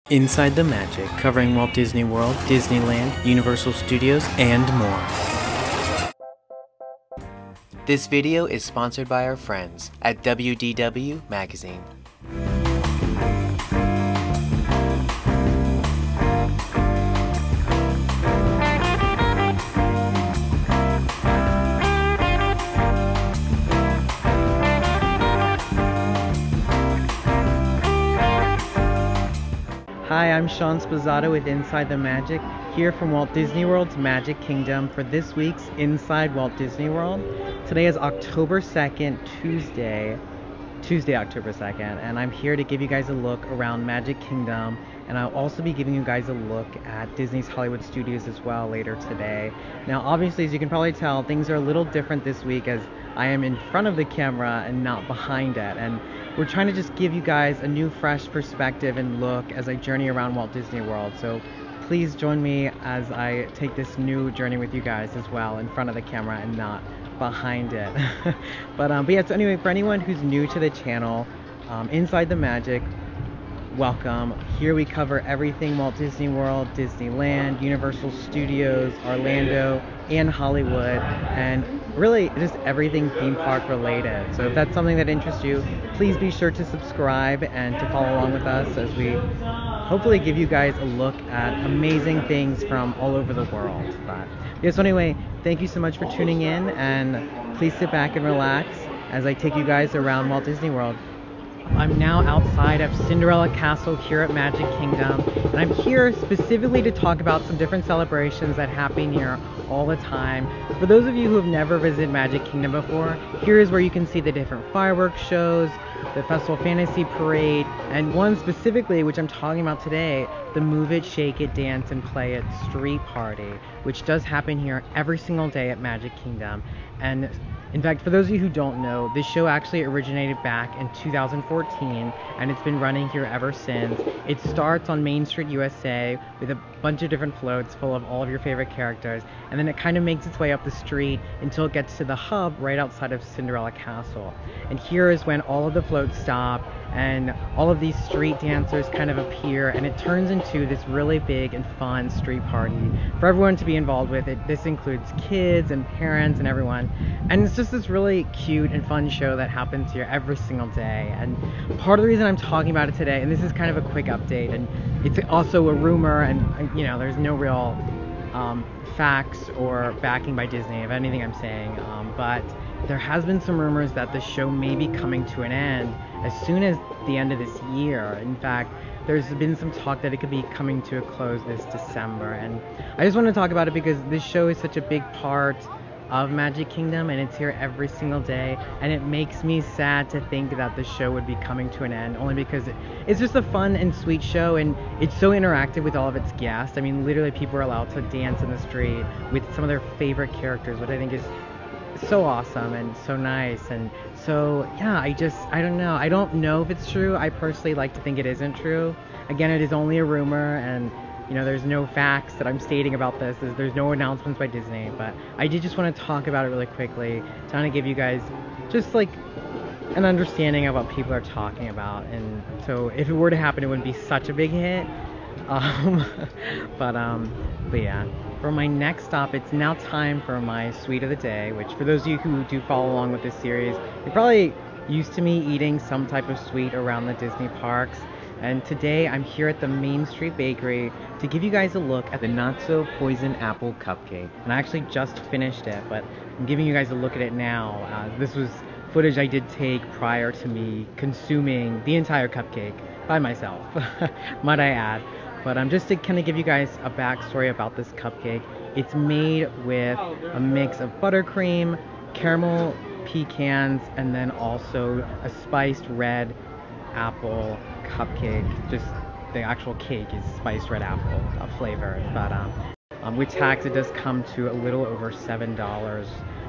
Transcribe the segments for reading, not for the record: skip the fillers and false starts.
Inside the Magic, covering Walt Disney World, Disneyland, Universal Studios, and more. This video is sponsored by our friends at WDW Magazine. Hi, I'm Sean Spazzato with Inside the Magic, here from Walt Disney World's Magic Kingdom for this week's Inside Walt Disney World. Today is October 2nd, Tuesday, October 2nd, and I'm here to give you guys a look around Magic Kingdom, and I'll also be giving you guys a look at Disney's Hollywood Studios as well later today. Now, obviously, as you can probably tell, things are a little different this week as I am in front of the camera and not behind it, and we're trying to just give you guys a new fresh perspective and look as I journey around Walt Disney World. So please join me as I take this new journey with you guys as well, in front of the camera and not behind it. but yeah, so anyway, for anyone who's new to the channel, Inside the Magic, welcome. Here we cover everything Walt Disney World, Disneyland, Universal Studios, Orlando, and Hollywood, and really just everything theme park related. So if that's something that interests you, please be sure to subscribe and to follow along with us as we hopefully give you guys a look at amazing things from all over the world. But yeah, so anyway, thank you so much for tuning in, and please sit back and relax as I take you guys around Walt Disney World. I'm now outside of Cinderella Castle here at Magic Kingdom, and I'm here specifically to talk about some different celebrations that happen here all the time. For those of you who have never visited Magic Kingdom before, here is where you can see the different fireworks shows, the Festival Fantasy Parade, and one specifically, which I'm talking about today, the Move It, Shake It, Dance, and Play It Street Party, which does happen here every single day at Magic Kingdom. And in fact, for those of you who don't know, this show actually originated back in 2014, and it's been running here ever since. It starts on Main Street, USA, with a bunch of different floats full of all of your favorite characters, and then it kind of makes its way up the street until it gets to the hub right outside of Cinderella Castle. And here is when all of the floats stop, and all of these street dancers kind of appear, and it turns into this really big and fun street party for everyone to be involved with. This includes kids and parents and everyone, and it's just this really cute and fun show that happens here every single day. And part of the reason I'm talking about it today, and this is kind of a quick update, and it's also a rumor, and you know, there's no real facts or backing by Disney of anything I'm saying, but there has been some rumors that the show may be coming to an end as soon as the end of this year. In fact, there's been some talk that it could be coming to a close this December, and I just want to talk about it because this show is such a big part of Magic Kingdom, and it's here every single day, and it makes me sad to think that the show would be coming to an end, only because it's just a fun and sweet show, and it's so interactive with all of its guests. I mean, literally people are allowed to dance in the street with some of their favorite characters, which I think is so awesome and so nice. And so yeah, I don't know. I don't know if it's true. I personally like to think it isn't true. Again, it is only a rumor, and you know, there's no facts that I'm stating about this. There's no announcements by Disney, but I did just want to talk about it really quickly, trying to give you guys just like an understanding of what people are talking about. And so if it were to happen, it wouldn't be such a big hit. But yeah. For my next stop, it's now time for my sweet of the day, which for those of you who do follow along with this series, you're probably used to me eating some type of sweet around the Disney parks. And today I'm here at the Main Street Bakery to give you guys a look at the Not-So-Posion Apple cupcake. And I actually just finished it, but I'm giving you guys a look at it now. This was footage I did take prior to me consuming the entire cupcake by myself, might I add. But just to kind of give you guys a backstory about this cupcake, it's made with a mix of buttercream, caramel pecans, and then also a spiced red apple cupcake. Just the actual cake is spiced red apple flavor. But with tax, it does come to a little over $7,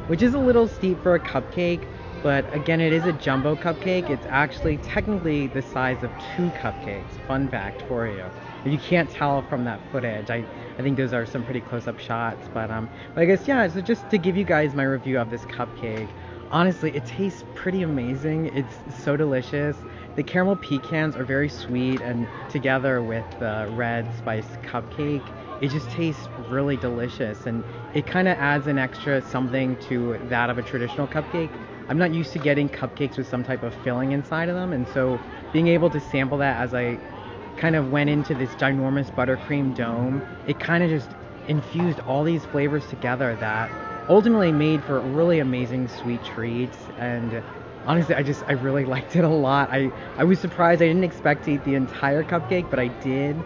which is a little steep for a cupcake. But again, it is a jumbo cupcake. It's actually technically the size of 2 cupcakes. Fun fact for you. If you can't tell from that footage, I think those are some pretty close-up shots. But I guess, yeah, so just to give you guys my review of this cupcake, honestly, it tastes pretty amazing. It's so delicious. The caramel pecans are very sweet, and together with the red spiced cupcake, it just tastes really delicious, and it kind of adds an extra something to that of a traditional cupcake. I'm not used to getting cupcakes with some type of filling inside of them, and so being able to sample that as I kind of went into this ginormous buttercream dome, it kind of just infused all these flavors together that ultimately made for really amazing sweet treats. And honestly, I really liked it a lot. I was surprised. I didn't expect to eat the entire cupcake, but I did.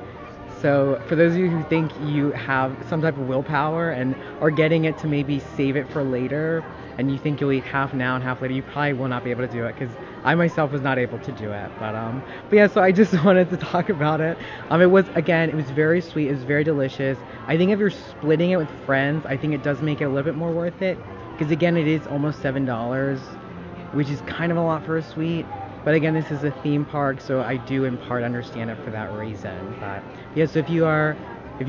So for those of you who think you have some type of willpower and are getting it to maybe save it for later, and you think you'll eat half now and half later, you probably will not be able to do it, because I myself was not able to do it. But yeah, so I just wanted to talk about it. It was very sweet. It was very delicious. I think if you're splitting it with friends, I think it does make it a little bit more worth it, because again, it is almost $7, which is kind of a lot for a sweet. But again, this is a theme park, so I do in part understand it for that reason. But yeah, so if you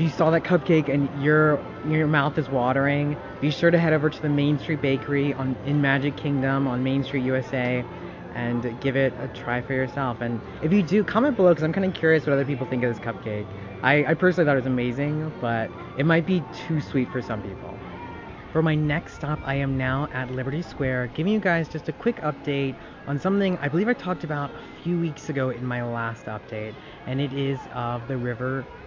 saw that cupcake and your mouth is watering, be sure to head over to the Main Street Bakery in Magic Kingdom on Main Street, USA, and give it a try for yourself. And if you do, comment below, because I'm kind of curious what other people think of this cupcake. I personally thought it was amazing, but it might be too sweet for some people. For my next stop, I am now at Liberty Square, giving you guys just a quick update on something I believe I talked about a few weeks ago in my last update, and it is of the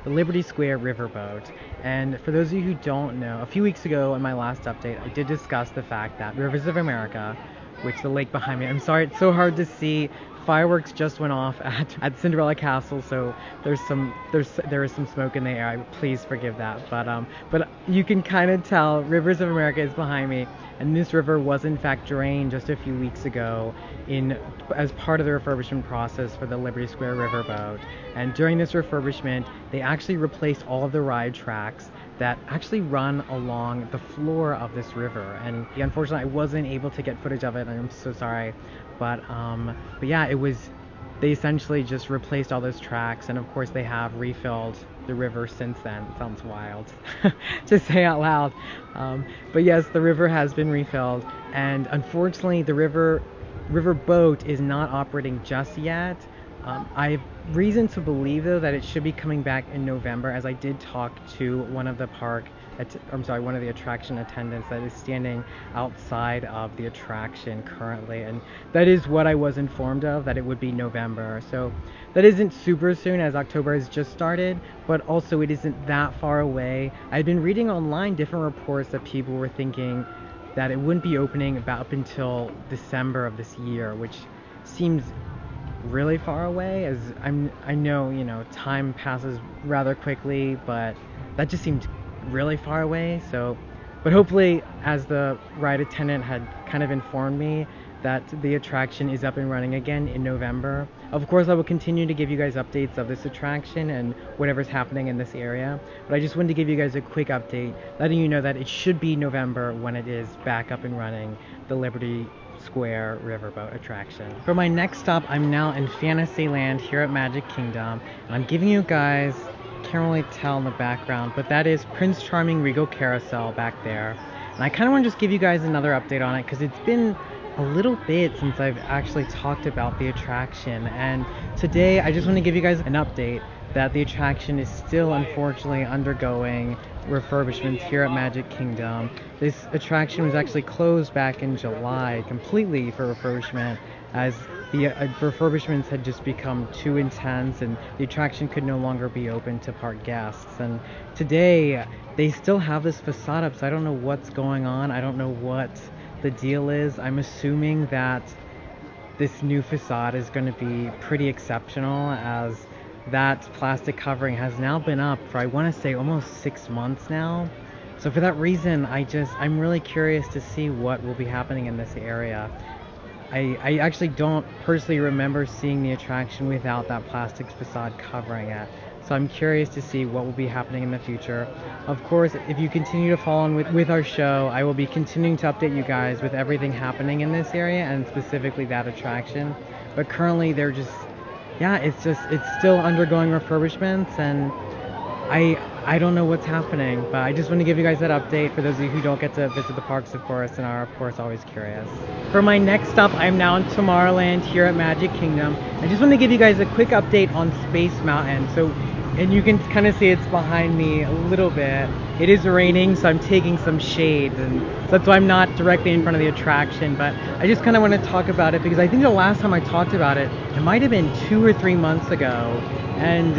Liberty Square Riverboat. And for those of you who don't know, a few weeks ago in my last update, I did discuss the fact that Rivers of America, which the lake behind me, I'm sorry, it's so hard to see. Fireworks just went off at Cinderella Castle, so there is some smoke in the air. Please forgive that. But you can kind of tell Rivers of America is behind me, and this river was in fact drained just a few weeks ago as part of the refurbishment process for the Liberty Square Riverboat. And during this refurbishment, they actually replaced all of the ride tracks that actually run along the floor of this river. And unfortunately, I wasn't able to get footage of it, and I'm so sorry. But yeah, they essentially just replaced all those tracks, and of course they have refilled the river since then. It sounds wild to say out loud. But yes, the river has been refilled, and unfortunately the riverboat is not operating just yet. I have reason to believe, though, that it should be coming back in November, as I did talk to one of the attraction attendants that is standing outside of the attraction currently, and that is what I was informed of, that it would be November. So that isn't super soon, as October has just started, but also it isn't that far away. I've been reading online different reports that people were thinking that it wouldn't be opening up until December of this year, which seems really far away, as I know, time passes rather quickly, but that just seemed really far away. So, but hopefully, as the ride attendant had kind of informed me, that the attraction is up and running again in November. Of course, I will continue to give you guys updates of this attraction and whatever's happening in this area, but I just wanted to give you guys a quick update, letting you know that it should be November when it is back up and running, the Liberty Square Riverboat attraction. For my next stop, I'm now in Fantasyland here at Magic Kingdom, and I'm giving you guys, can't really tell in the background, but that is Prince Charming Regal Carousel back there. And I kind of want to just give you guys another update on it, because it's been a little bit since I've actually talked about the attraction, and today I just want to give you guys an update that the attraction is still unfortunately undergoing refurbishments here at Magic Kingdom. This attraction was actually closed back in July completely for refurbishment, as the refurbishments had just become too intense and the attraction could no longer be open to park guests. And today they still have this facade up, so I don't know what's going on. I don't know what the deal is. I'm assuming that this new facade is going to be pretty exceptional, as that plastic covering has now been up for, I want to say, almost 6 months now. So for that reason, I'm really curious to see what will be happening in this area. I actually don't personally remember seeing the attraction without that plastic facade covering it. So I'm curious to see what will be happening in the future. Of course, if you continue to follow on with our show, I will be continuing to update you guys with everything happening in this area, and specifically that attraction. But currently it's still undergoing refurbishments, and I don't know what's happening, but I just want to give you guys that update for those of you who don't get to visit the parks, of course, and are, of course, always curious. For my next stop, I'm now in Tomorrowland here at Magic Kingdom. I just want to give you guys a quick update on Space Mountain. And you can kind of see it's behind me a little bit. It is raining, so I'm taking some shade, and so that's why I'm not directly in front of the attraction, but I just kind of want to talk about it because I think the last time I talked about it, it might have been 2 or 3 months ago, and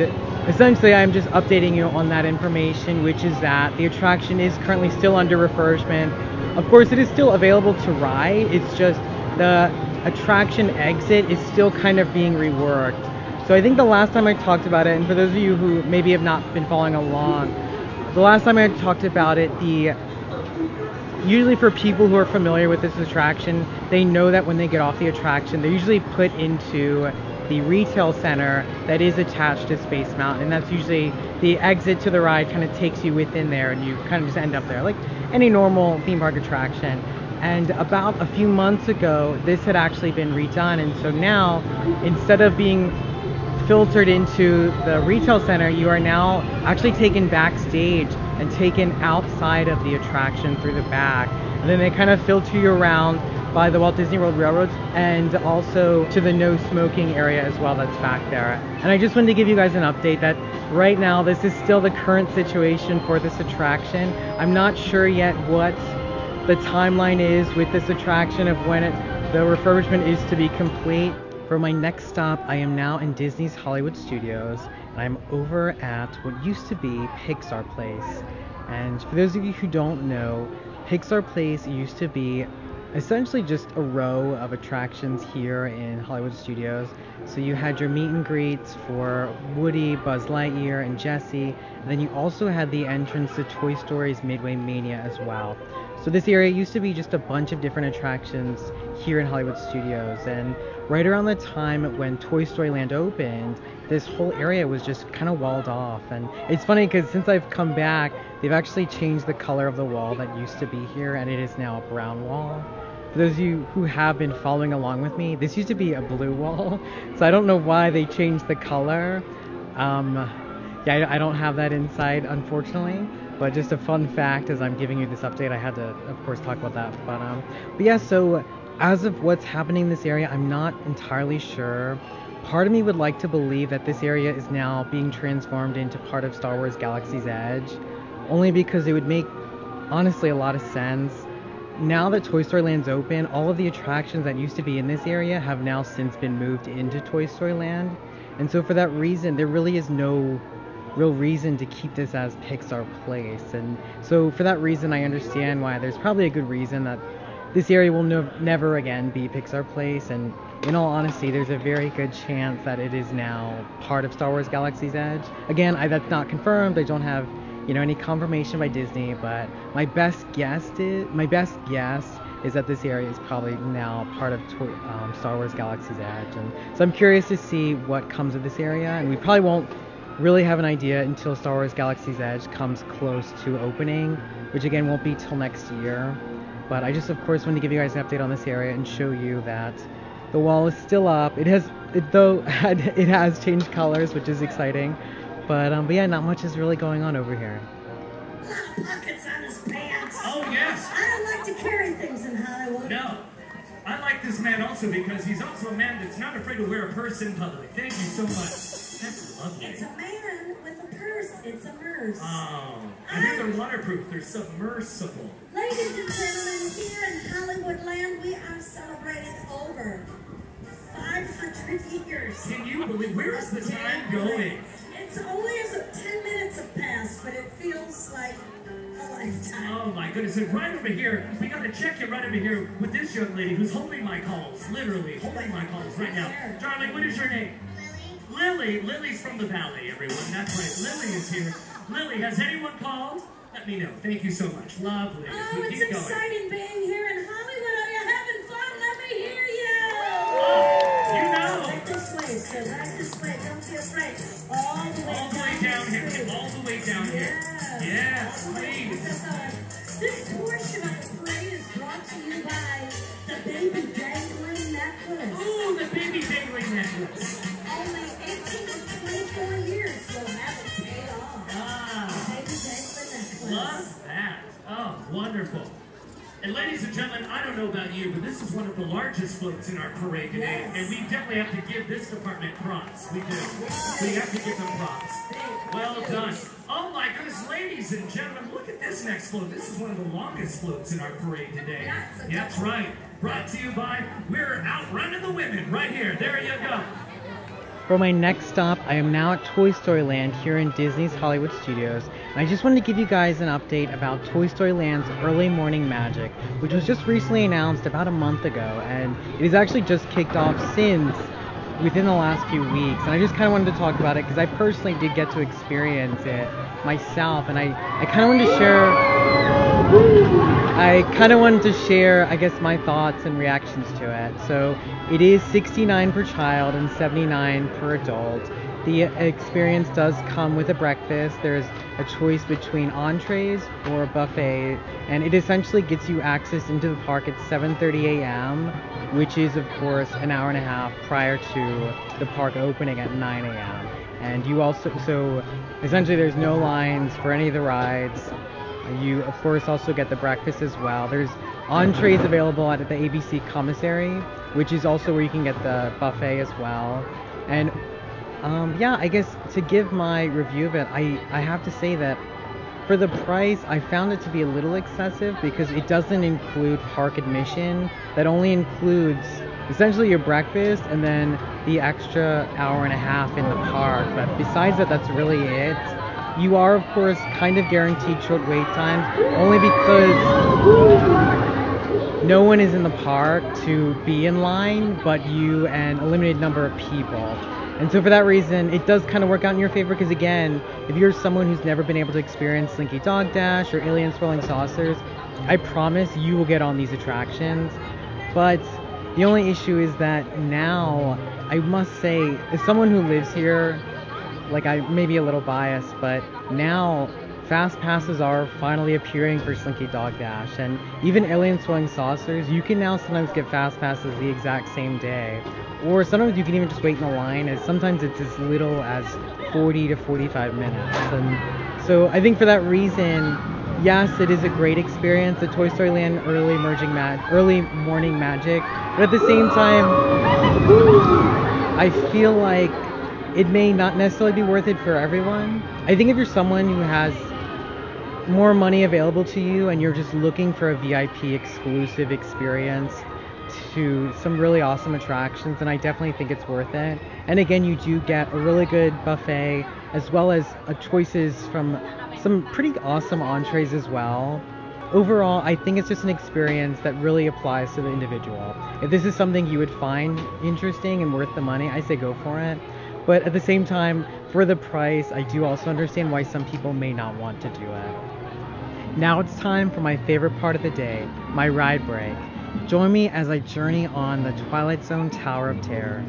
essentially I'm just updating you on that information, which is that the attraction is currently still under refurbishment. Of course, it is still available to ride, it's just the attraction exit is still kind of being reworked. So I think the last time I talked about it, and for those of you who maybe have not been following along, the last time I talked about it, usually for people who are familiar with this attraction, they know that when they get off the attraction, they're usually put into the retail center that is attached to Space Mountain, and that's usually the exit to the ride kind of takes you within there, and you kind of just end up there, like any normal theme park attraction. And about a few months ago, this had actually been redone, and so now, instead of being filtered into the retail center, you are now actually taken backstage and taken outside of the attraction through the back, and then they kind of filter you around by the Walt Disney World Railroads and also to the no smoking area as well that's back there. And I just wanted to give you guys an update that right now this is still the current situation for this attraction. I'm not sure yet what the timeline is with this attraction of when the refurbishment is to be complete. For my next stop, I am now in Disney's Hollywood Studios, and I'm over at what used to be Pixar Place. And for those of you who don't know, Pixar Place used to be essentially just a row of attractions here in Hollywood Studios. So you had your meet and greets for Woody, Buzz Lightyear, and Jessie, and then you also had the entrance to Toy Story's Midway Mania as well. So this area used to be just a bunch of different attractions here in Hollywood Studios, and right around the time when Toy Story Land opened, this whole area was just kind of walled off. And it's funny because since I've come back, they've actually changed the color of the wall that used to be here, and it is now a brown wall. For those of you who have been following along with me, this used to be a blue wall, so I don't know why they changed the color. Yeah, I don't have that inside, unfortunately. But just a fun fact, as I'm giving you this update, I had to, of course, talk about that. But yeah, so as of what's happening in this area, I'm not entirely sure. Part of me would like to believe that this area is now being transformed into part of Star Wars Galaxy's Edge, only because it would make, honestly, a lot of sense. Now that Toy Story Land's open, all of the attractions that used to be in this area have now since been moved into Toy Story Land. And so for that reason, there really is no real reason to keep this as Pixar Place. And so for that reason, I understand why there's probably a good reason that this area will never again be Pixar Place. And in all honesty, there's a very good chance that it is now part of Star Wars Galaxy's Edge. Again, that's not confirmed. I don't have any confirmation by Disney, but my best guess is that this area is probably now part of Star Wars Galaxy's Edge. And so I'm curious to see what comes of this area, and we probably won't really have an idea until Star Wars Galaxy's Edge comes close to opening, which again won't be till next year. But I just, of course, want to give you guys an update on this area and show you that the wall is still up. It has changed colors, which is exciting. But yeah, not much is really going on over here. A lot of pockets on his pants. Oh, yes. I don't like to carry things in Hollywood. No. I like this man also because he's also a man that's not afraid to wear a purse in public. Thank you so much. That's lovely. It's a man with a purse. It's a nurse. Oh. I hear they're waterproof. They're submersible. Ladies and gentlemen, here in Hollywood Land, we are celebrating over 500 years. Can you believe, where is the time going? It's only as 10 minutes have passed, but it feels like a lifetime. Oh my goodness, and right over here, we got to check it right over here with this young lady who's holding my calls, literally holding my calls right now. Darling, what is your name? Lily. Lily's from the valley, everyone. That's right, Lily is here. Lily, has anyone called? Let me know. Thank you so much. Lovely. Oh, it's exciting being here in Hollywood. Are you having fun? Let me hear you. Oh, you know. Right this way, sir. Right this way. Don't be afraid. All the way down here. All the way down here. Yes, please. This portion of the parade is brought to you by the baby dangling necklace. Ooh, the baby dangling necklace. Only 18 to 24 years you'll have it paid off. love that. Oh, wonderful. And ladies and gentlemen, I don't know about you, but this is one of the largest floats in our parade today. Yes. And we definitely have to give this department props. We do. Yes. We have to give them props. Well done. Oh my goodness, ladies and gentlemen, look at this next float. This is one of the longest floats in our parade today. That's right. Brought to you by We're Outrunning the Women right here. There you go. For my next stop, I am now at Toy Story Land here in Disney's Hollywood Studios. And I just wanted to give you guys an update about Toy Story Land's Early Morning Magic, which was just recently announced about a month ago, and it has actually just kicked off since within the last few weeks. And I just kind of wanted to talk about it because I personally did get to experience it myself, and I kind of wanted to share I guess my thoughts and reactions to it. So it is $69 per child and $79 per adult. The experience does come with a breakfast. There's a choice between entrees or a buffet, and it essentially gets you access into the park at 7:30 a.m., which is of course an hour and a half prior to the park opening at 9 a.m. And you also, so essentially there's no lines for any of the rides. You of course also get the breakfast as well. There's entrees available at the ABC commissary, which is also where you can get the buffet as well. And yeah, I guess to give my review of it, I have to say that for the price, I found it to be a little excessive because it doesn't include park admission. That only includes essentially your breakfast and then the extra hour and a half in the park. But besides that, that's really it. You are, of course, kind of guaranteed short wait times, only because no one is in the park to be in line but you and a limited number of people. And so for that reason, it does kind of work out in your favor because, again, if you're someone who's never been able to experience Slinky Dog Dash or Alien Swirling Saucers, I promise you will get on these attractions. But the only issue is that now, I must say, as someone who lives here, like I may be a little biased, but now Fast Passes are finally appearing for Slinky Dog Dash, and even Alien Swirling Saucers, you can now sometimes get Fast Passes the exact same day. Or sometimes you can even just wait in the line, as sometimes it's as little as 40 to 45 minutes. And so I think for that reason, yes, it is a great experience, the Toy Story Land Early Morning Magic, but at the same time, I feel like it may not necessarily be worth it for everyone. I think if you're someone who has more money available to you and you're just looking for a VIP exclusive experience to some really awesome attractions, then I definitely think it's worth it. And again, you do get a really good buffet as well as choices from some pretty awesome entrees as well. Overall, I think it's just an experience that really applies to the individual. If this is something you would find interesting and worth the money, I say go for it. But at the same time, for the price, I do also understand why some people may not want to do it. Now it's time for my favorite part of the day, my ride break. Join me as I journey on the Twilight Zone Tower of Terror.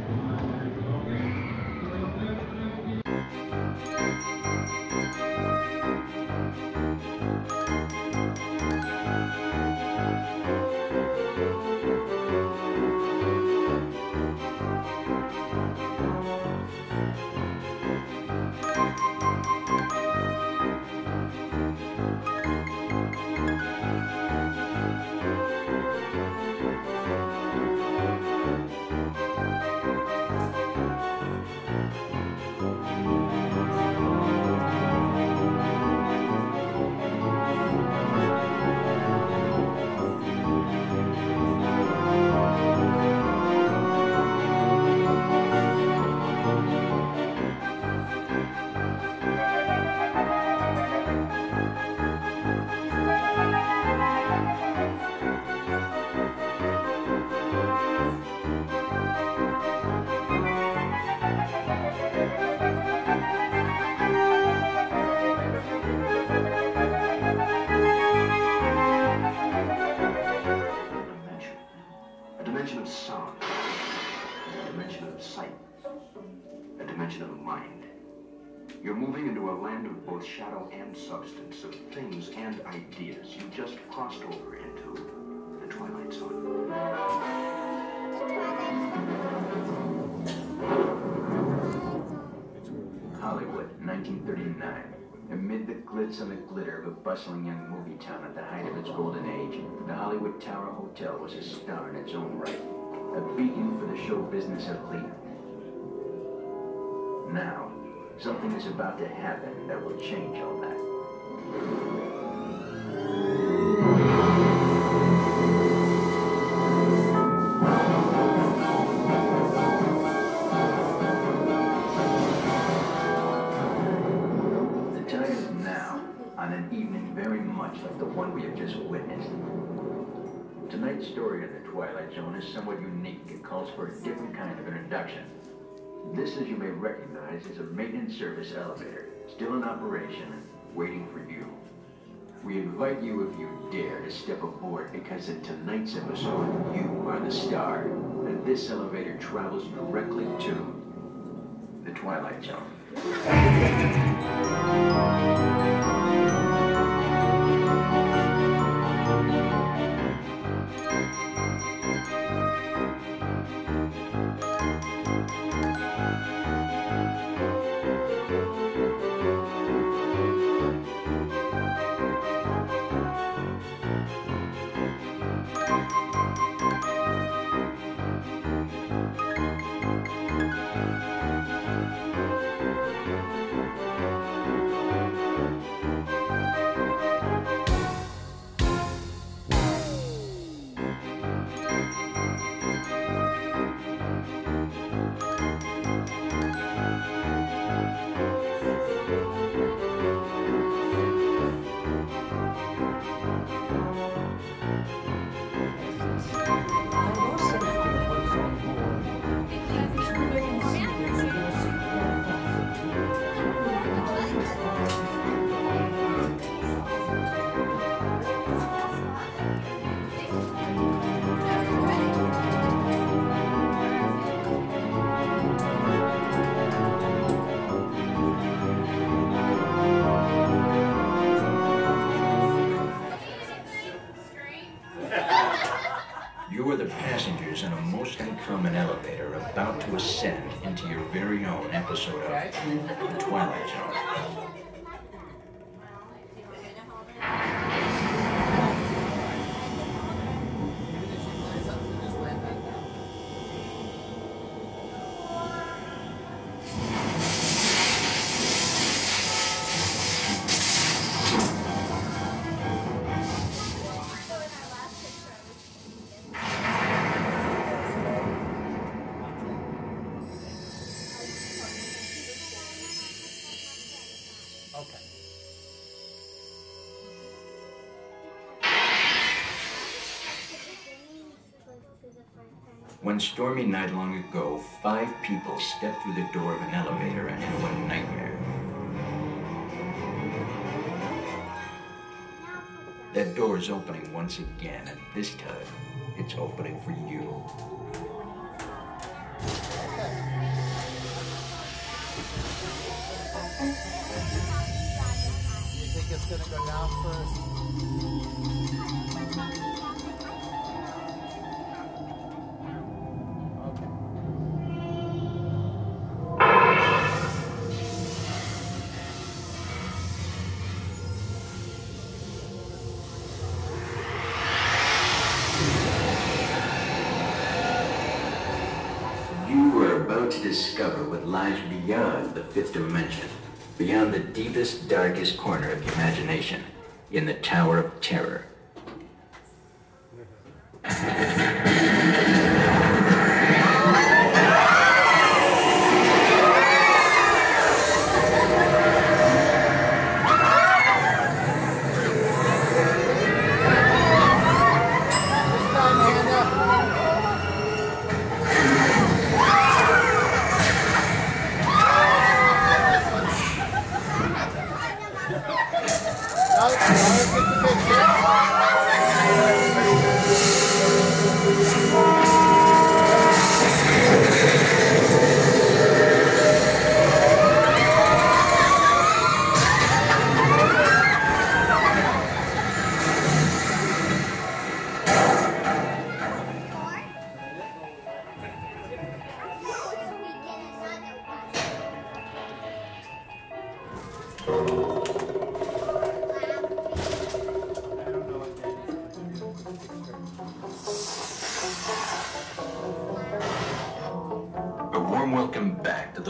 You're moving into a land of both shadow and substance, of things and ideas. You just crossed over into the Twilight Zone. Hollywood, 1939. Amid the glitz and the glitter of a bustling young movie town at the height of its golden age, the Hollywood Tower Hotel was a star in its own right, a beacon for the show business elite. Now, something is about to happen that will change all that. On an evening very much like the one we have just witnessed. Tonight's story in the Twilight Zone is somewhat unique and calls for a different kind of introduction. This, as you may recognize, is a maintenance service elevator, still in operation, waiting for you. We invite you, if you dare, to step aboard, because in tonight's episode, you are the star, and this elevator travels directly to the Twilight Zone. You are the passengers in a most uncommon elevator about to ascend into your very own episode of The Twilight Zone. One stormy night long ago, 5 people stepped through the door of an elevator and into a nightmare. That door is opening once again, and this time, it's opening for you. You think it's gonna go down first? To discover what lies beyond the 5th dimension, beyond the deepest, darkest corner of your imagination, in the Tower of Terror.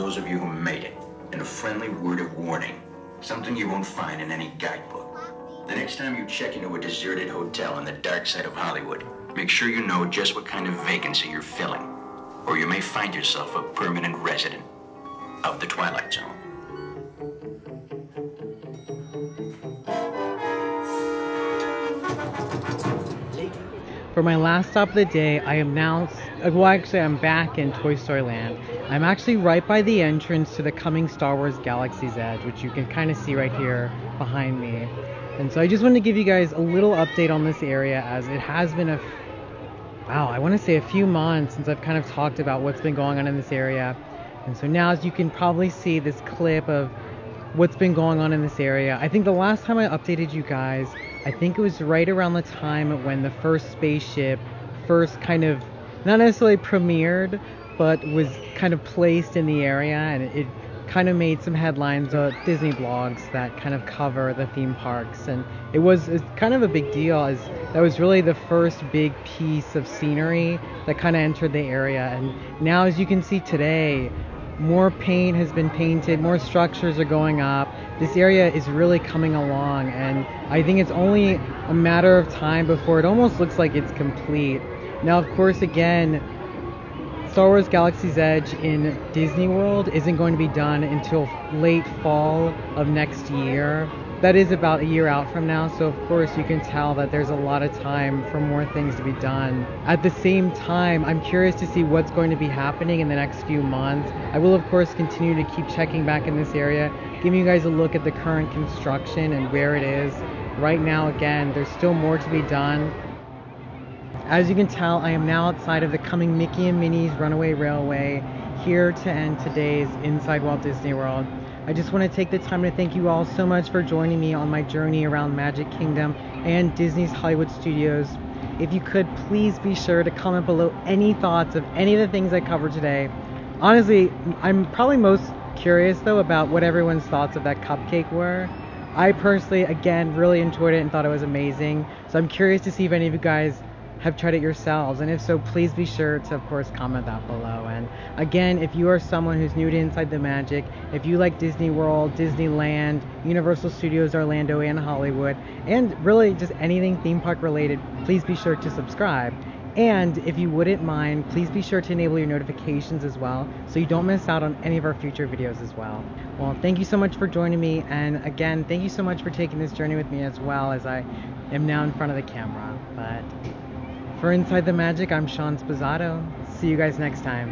those of you who made it, and a friendly word of warning. Something you won't find in any guidebook. The next time you check into a deserted hotel on the dark side of Hollywood, make sure you know just what kind of vacancy you're filling, or you may find yourself a permanent resident of the Twilight Zone. For my last stop of the day, I am now, well actually I'm back in Toy Story Land. I'm actually right by the entrance to the coming Star Wars Galaxy's Edge, which you can kind of see right here behind me. And so I just wanted to give you guys a little update on this area, as it has been I want to say a few months since I've kind of talked about what's been going on in this area. And so now, as you can probably see this clip of what's been going on in this area, I think the last time I updated you guys, I think it was right around the time when the first spaceship first kind of, not necessarily premiered, but was kind of placed in the area, and it kind of made some headlines on Disney blogs that kind of cover the theme parks. And it's kind of a big deal, as that was really the first big piece of scenery that kind of entered the area. And now, as you can see today, more paint has been painted, more structures are going up. This area is really coming along, and I think it's only a matter of time before it almost looks like it's complete. Now, of course, again, Star Wars Galaxy's Edge in Disney World isn't going to be done until late fall of next year. That is about a year out from now, so of course you can tell that there's a lot of time for more things to be done. At the same time, I'm curious to see what's going to be happening in the next few months. I will of course continue to keep checking back in this area, giving you guys a look at the current construction and where it is. Right now, again, there's still more to be done. As you can tell, I am now outside of the coming Mickey and Minnie's Runaway Railway, here to end today's Inside Walt Disney World. I just want to take the time to thank you all so much for joining me on my journey around Magic Kingdom and Disney's Hollywood Studios. If you could, please be sure to comment below any thoughts of any of the things I covered today. Honestly, I'm probably most curious though about what everyone's thoughts of that cupcake were. I personally, again, really enjoyed it and thought it was amazing. So I'm curious to see if any of you guys have tried it yourselves, and if so, please be sure to of course comment that below. And again, if you are someone who's new to Inside the Magic, if you like Disney World, Disneyland, Universal Studios Orlando and Hollywood, and really just anything theme park related, please be sure to subscribe. And if you wouldn't mind, please be sure to enable your notifications as well, so you don't miss out on any of our future videos as well. Well, thank you so much for joining me, and again, thank you so much for taking this journey with me as well, as I am now in front of the camera. But for Inside the Magic, I'm Sean Spazzato. See you guys next time.